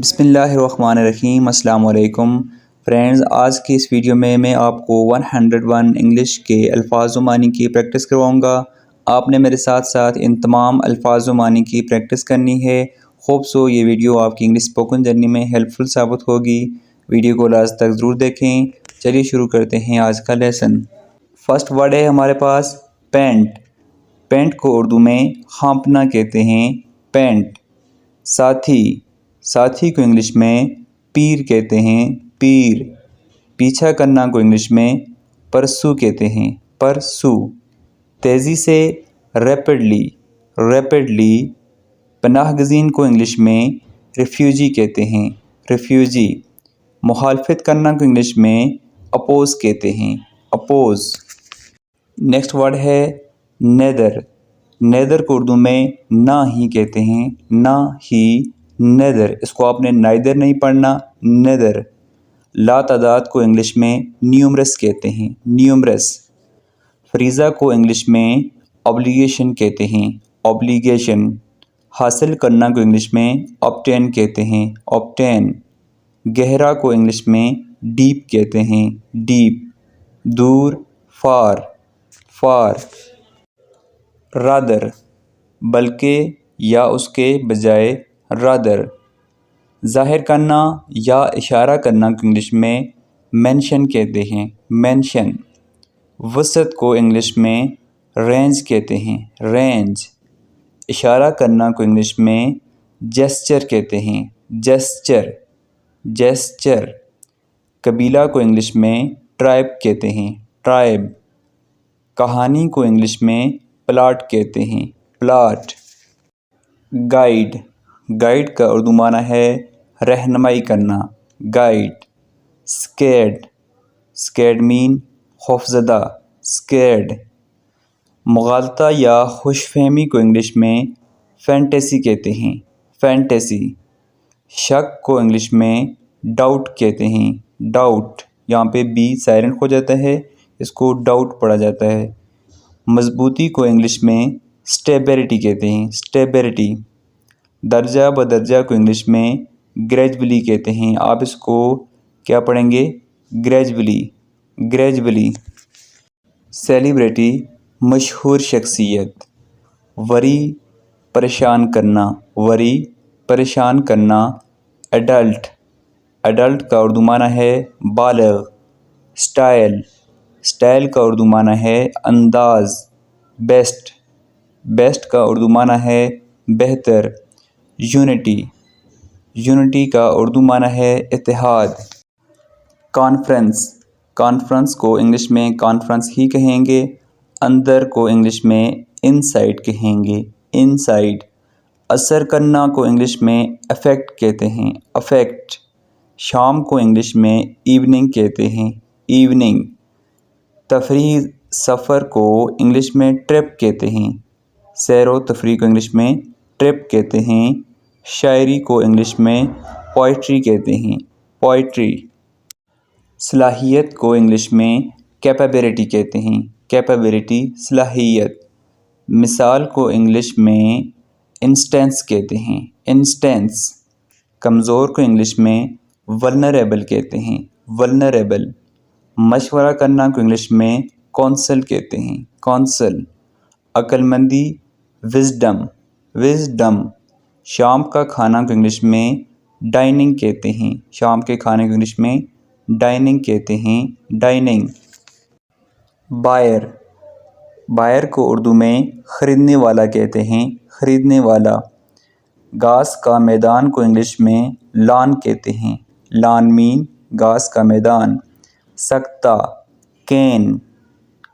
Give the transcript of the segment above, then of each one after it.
بسم اللہ الرحمن الرحیم۔ السلام علیکم فرینڈز، آج کی اس ویڈیو میں آپ کو 101 انگلش کے الفاظ و معنی کی پریکٹس کرواؤں گا۔ آپ نے میرے ساتھ ساتھ ان تمام الفاظ و معنی کی پریکٹس کرنی ہے۔ ہوپ سو یہ ویڈیو آپ کی انگلش اسپوکن جرنی میں ہیلپ فل ثابت ہوگی۔ ویڈیو کو لاسٹ تک ضرور دیکھیں۔ چلیے شروع کرتے ہیں آج کا لیسن۔ فرسٹ ورڈ ہے ہمارے پاس پینٹ۔ پینٹ کو اردو میں ہانپنا کہتے ہیں، پینٹ۔ ساتھی، ساتھی کو انگلش میں پیر کہتے ہیں، پیر۔ پیچھا کرنا کو انگلش میں پرسو کہتے ہیں، پرسو۔ تیزی سے ریپڈلی، ریپڈلی۔ پناہ گزین کو انگلش میں ریفیوجی کہتے ہیں، ریفیوجی۔ مخالفت کرنا کو انگلش میں اپوز کہتے ہیں، اپوز۔ نیکسٹ ورڈ ہے نیدر۔ نیدر کو اردو میں نہ ہی کہتے ہیں، نہ ہی، نیدر۔ اس کو آپ نے نائدر نہیں پڑھنا، نیدر۔ لا تعداد کو انگلش میں نیومرس کہتے ہیں، نیومرس۔ فریضہ کو انگلش میں اوبلیگیشن کہتے ہیں، اوبلیگیشن۔ حاصل کرنا کو انگلش میں obtain کہتے ہیں، obtain۔ گہرا کو انگلش میں ڈیپ کہتے ہیں، ڈیپ۔ دور، فار، فار۔ رادر، بلکہ یا اس کے بجائے، رادر۔ ظاہر کرنا یا اشارہ کرنا کو انگلش میں مینشن کہتے ہیں، مینشن۔ وسعت کو انگلش میں رینج کہتے ہیں، رینج۔ اشارہ کرنا کو انگلش میں جیسچر کہتے ہیں، جیسچر، جیسچر۔ قبیلہ کو انگلش میں ٹرائب کہتے ہیں، ٹرائب۔ کہانی کو انگلش میں پلاٹ کہتے ہیں، پلاٹ۔ گائیڈ، گائیڈ کا اردو معنی ہے رہنمائی کرنا، گائیڈ۔ سکیرڈ، سکیرڈ مین خوفزدہ، سکیرڈ۔ مغالطہ یا خوش فہمی کو انگلش میں فینٹیسی کہتے ہیں، فینٹیسی۔ شک کو انگلش میں ڈاؤٹ کہتے ہیں، ڈاؤٹ۔ یہاں پہ بی سائلنٹ ہو جاتا ہے، اس کو ڈاؤٹ پڑھا جاتا ہے۔ مضبوطی کو انگلش میں اسٹیبلٹی کہتے ہیں، اسٹیبلٹی۔ درجہ بدرجہ کو انگلش میں گریجولی کہتے ہیں، آپ اس کو کیا پڑھیں گے؟ Gradually, gradually. سیلیبریٹی، مشہور شخصیت۔ وری، پریشان کرنا، وری، پریشان کرنا۔ ایڈلٹ، ایڈلٹ کا اردو معنی ہے بالغ۔ سٹائل، سٹائل کا اردو معنی ہے انداز۔ بیسٹ، بیسٹ کا اردو معنی ہے بہتر۔ یونٹی، یونٹی کا اردو معنی ہے اتحاد۔ کانفرنس، کانفرنس کو انگلش میں کانفرنس ہی کہیں گے۔ اندر کو انگلش میں ان سائڈ کہیں گے، ان سائڈ۔ اثر کرنا کو انگلش میں افیکٹ کہتے ہیں، افیکٹ۔ شام کو انگلش میں ایوننگ کہتے ہیں، ایوننگ۔ تفریح سفر کو انگلش میں ٹرپ کہتے ہیں، سیر و تفریح کو انگلش میں ٹرپ کہتے ہیں۔ شاعری کو انگلش میں پوئٹری کہتے ہیں، پوئٹری۔ صلاحیت کو انگلش میں کیپیبلٹی کہتے ہیں، کیپیبلٹی، صلاحیت۔ مثال کو انگلش میں انسٹنس کہتے ہیں، انسٹنس۔ کمزور کو انگلش میں ولنریبل کہتے ہیں، ولنریبل۔ مشورہ کرنا کو انگلش میں کونسل کہتے ہیں، کونسل۔ عقل مندی، وزڈم، وزڈم۔ شام کا کھانا کو انگلش میں ڈائننگ کہتے ہیں، شام کے کھانے کو انگلش میں ڈائننگ کہتے ہیں، ڈائننگ۔ بائر، بائر کو اردو میں خریدنے والا کہتے ہیں، خریدنے والا۔ گھاس کا میدان کو انگلش میں لان کہتے ہیں، لان مین گھاس کا میدان۔ سکتہ، کین،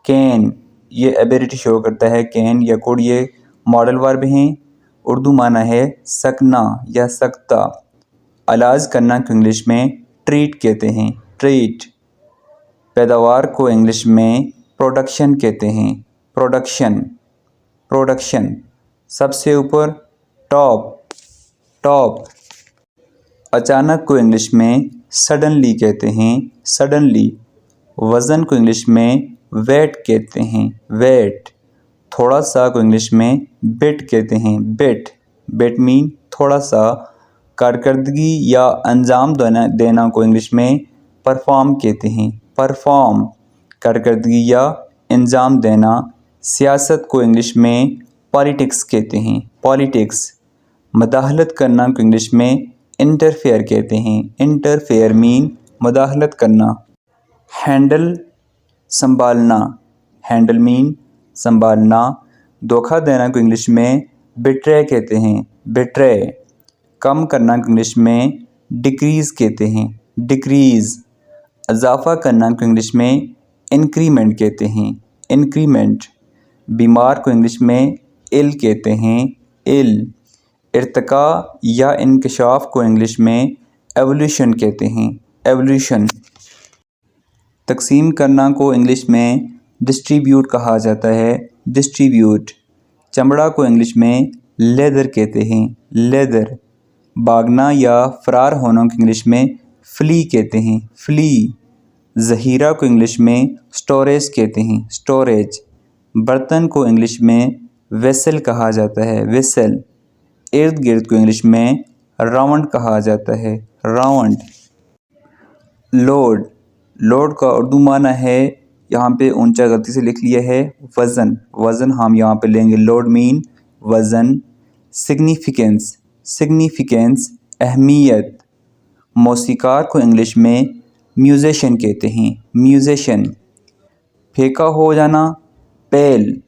کین۔ یہ ایبیلٹی شو کرتا ہے، کین یا کوڈ، یہ ماڈل ورب ہیں۔ اردو معنی ہے سکنا یا سکتہ۔ علاج کرنا کو انگلش میں ٹریٹ کہتے ہیں، ٹریٹ۔ پیداوار کو انگلش میں پروڈکشن کہتے ہیں، پروڈکشن، پروڈکشن۔ سب سے اوپر، ٹاپ، ٹاپ۔ اچانک کو انگلش میں سڈنلی کہتے ہیں، سڈنلی۔ وزن کو انگلش میں ویٹ کہتے ہیں، ویٹ۔ تھوڑا سا کو انگلش میں بٹ کہتے ہیں، بٹ۔ بٹ مین تھوڑا سا۔ کارکردگی یا انجام دینا کو انگلش میں پرفارم کہتے ہیں، پرفارم، کارکردگی یا انجام دینا۔ سیاست کو انگلش میں پالیٹکس کہتے ہیں، پالیٹکس۔ مداخلت کرنا کو انگلش میں انٹرفیئر کہتے ہیں، انٹرفیئر مین مداخلت کرنا۔ ہینڈل، سنبھالنا، ہینڈل مین سنبھالنا۔ دھوکہ دینا کو انگلش میں بیٹرے کہتے ہیں، بیٹرے۔ کم کرنا کو انگلش میں ڈکریز کہتے ہیں، ڈکریز۔ اضافہ کرنا کو انگلش میں انکریمنٹ کہتے ہیں، انکریمنٹ۔ بیمار کو انگلش میں ill کہتے ہیں، ill۔ ارتقاء یا انکشاف کو انگلش میں ایولیوشن کہتے ہیں، ایولیوشن۔ تقسیم کرنا کو انگلش میں ڈسٹریبیوٹ کہا جاتا ہے، ڈسٹریبیوٹ۔ چمڑا کو انگلش میں لیدر کہتے ہیں، لیدر۔ بھاگنا یا فرار ہونا کو انگلش میں فلی کہتے ہیں، فلی۔ ذخیرہ کو انگلش میں سٹوریج کہتے ہیں، سٹوریج۔ برتن کو انگلش میں ویسل کہا جاتا ہے، ویسل۔ ارد گرد کو انگلش میں راؤنڈ کہا جاتا ہے، راؤنڈ۔ لوڈ، لوڈ کا اردو معنی ہے، یہاں پہ اونچا غلطی سے لکھ لیا ہے، وزن، وزن ہم یہاں پہ لیں گے لوڈ مین وزن۔ سگنیفیکینس، سگنیفیکینس اہمیت۔ موسیقار کو انگلش میں میوزیشین کہتے ہیں، میوزیشین۔ پھیکا ہو جانا، پیل،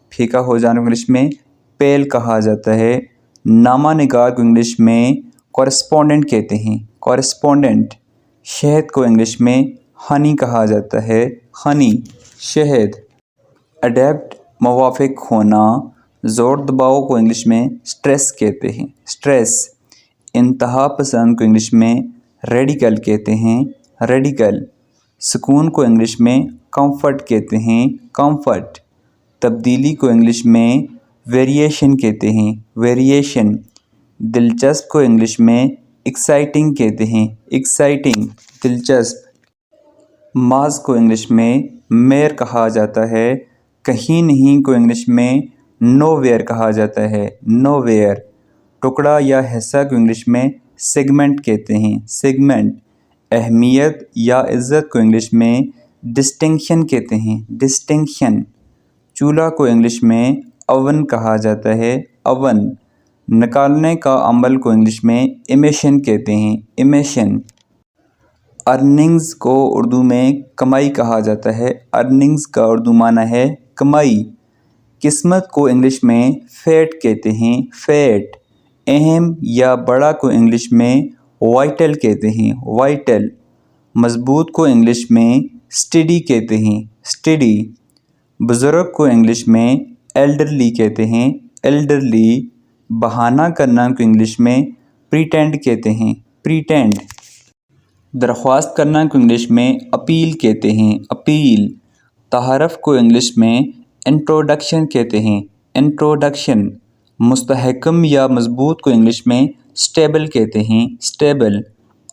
پھیکا ہو جانا کو انگلش میں پیل کہا جاتا ہے۔ نامہ نگار کو انگلش میں کورسپونڈنٹ کہتے ہیں، کورسپونڈنٹ۔ شہد کو انگلش میں ہنی کہا جاتا ہے، ہنی، شہد۔ اڈیپٹ، موافق ہونا۔ زور دباؤ کو انگلش میں سٹریس کہتے ہیں، سٹریس۔ انتہا پسند کو انگلش میں ریڈیکل کہتے ہیں، ریڈیکل۔ سکون کو انگلش میں کمفرٹ کہتے ہیں، کمفرٹ۔ تبدیلی کو انگلش میں ویریشن کہتے ہیں، ویریشن۔ دلچسپ کو انگلش میں ایکسائٹنگ کہتے ہیں، ایکسائٹنگ، دلچسپ۔ محض کو انگلش میں میر کہا جاتا ہے۔ کہیں نہیں کو انگلش میں نو ویئر کہا جاتا ہے، نو ویئر۔ ٹکڑا یا حصہ کو انگلش میں سیگمنٹ کہتے ہیں، سیگمنٹ۔ اہمیت یا عزت کو انگلش میں ڈسٹنکشن کہتے ہیں، ڈسٹنکشن۔ چولہا کو انگلش میں اوون کہا جاتا ہے، اوون۔ نکالنے کا عمل کو انگلش میں امیشن کہتے ہیں، امیشن۔ ارننگز کو اردو میں کمائی کہا جاتا ہے، ارننگز کا اردو معنی ہے کمائی۔ قسمت کو انگلش میں فیٹ کہتے ہیں، فیٹ۔ اہم یا بڑا کو انگلش میں وائٹل کہتے ہیں، وائٹل۔ مضبوط کو انگلش میں اسٹڈی کہتے ہیں، اسٹڈی۔ بزرگ کو انگلش میں ایلڈرلی کہتے ہیں، ایلڈرلی۔ بہانہ کرنا کو انگلش میں پریٹینڈ کہتے ہیں، پریٹینڈ۔ درخواست کرنا کو انگلش میں اپیل کہتے ہیں، اپیل۔ تعارف کو انگلش میں انٹروڈکشن کہتے ہیں، انٹروڈکشن۔ مستحکم یا مضبوط کو انگلش میں اسٹیبل کہتے ہیں، اسٹیبل۔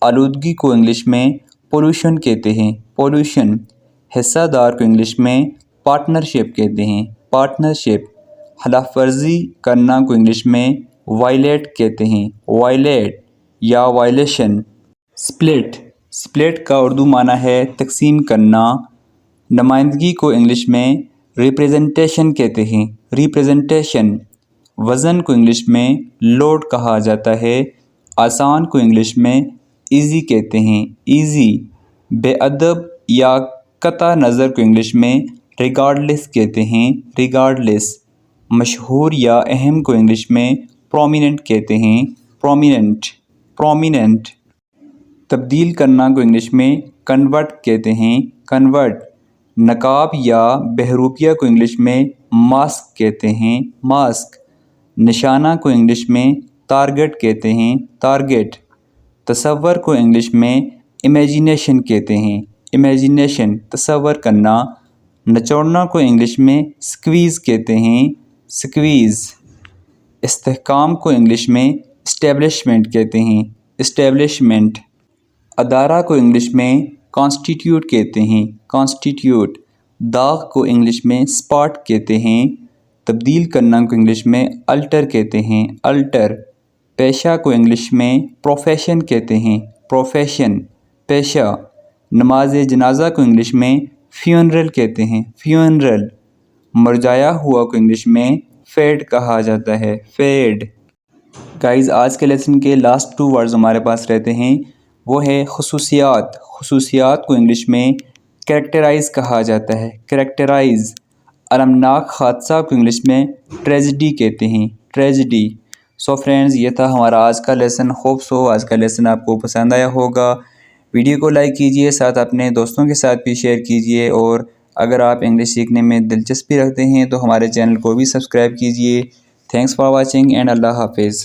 آلودگی کو انگلش میں پولوشن کہتے ہیں، پولوشن۔ حصہ دار کو انگلش میں پارٹنرشپ کہتے ہیں، پارٹنرشپ۔ خلاف ورزی کرنا کو انگلش میں وائلیٹ کہتے ہیں، وائلیٹ یا وائلیشن۔ سپلٹ، سپلٹ کا اردو معنی ہے تقسیم کرنا۔ نمائندگی کو انگلش میں ریپریزنٹیشن کہتے ہیں، ریپریزنٹیشن۔ وزن کو انگلش میں لوڈ کہا جاتا ہے۔ آسان کو انگلش میں ایزی کہتے ہیں، ایزی۔ بے ادب یا قطع نظر کو انگلش میں ریگارڈلیس کہتے ہیں، ریگارڈلیس۔ مشہور یا اہم کو انگلش میں پرومیننٹ کہتے ہیں، پرومیننٹ، پرومیننٹ۔ تبدیل کرنا کو انگلش میں کنورٹ کہتے ہیں، کنورٹ۔ نقاب یا بہروپیہ کو انگلش میں ماسک کہتے ہیں، ماسک۔ نشانہ کو انگلش میں ٹارگٹ کہتے ہیں، ٹارگٹ۔ تصور کو انگلش میں امیجینیشن کہتے ہیں، امیجینیشن، تصور کرنا۔ نچوڑنا کو انگلش میں سکویز کہتے ہیں، سکویز۔ استحکام کو انگلش میں اسٹیبلشمنٹ کہتے ہیں، اسٹیبلشمنٹ۔ ادارہ کو انگلش میں کانسٹیٹیوٹ کہتے ہیں، کانسٹیٹیوٹ۔ داغ کو انگلش میں اسپاٹ کہتے ہیں۔ تبدیل کرنا کو انگلش میں الٹر کہتے ہیں، الٹر۔ پیشہ کو انگلش میں پروفیشن کہتے ہیں، پروفیشن پیشہ۔ نماز جنازہ کو انگلش میں فیونرل کہتے ہیں، فیونرل۔ مرجایا ہوا کو انگلش میں فیڈ کہا جاتا ہے، فیڈ۔ گائز آج کے لیسن کے لاسٹ 2 ورڈز ہمارے پاس رہتے ہیں، وہ ہے خصوصیات۔ خصوصیات کو انگلش میں کریکٹرائز کہا جاتا ہے، کریکٹرائز۔ المناک حادثہ کو انگلش میں ٹریجڈی کہتے ہیں، ٹریجڈی۔ سو فرینڈز یہ تھا ہمارا آج کا لیسن۔ ہوپ سو آج کا لیسن آپ کو پسند آیا ہوگا۔ ویڈیو کو لائک کیجئے، ساتھ اپنے دوستوں کے ساتھ بھی شیئر کیجئے، اور اگر آپ انگلش سیکھنے میں دلچسپی رکھتے ہیں تو ہمارے چینل کو بھی سبسکرائب کیجئے۔ تھینکس فار واچنگ اینڈ اللہ حافظ۔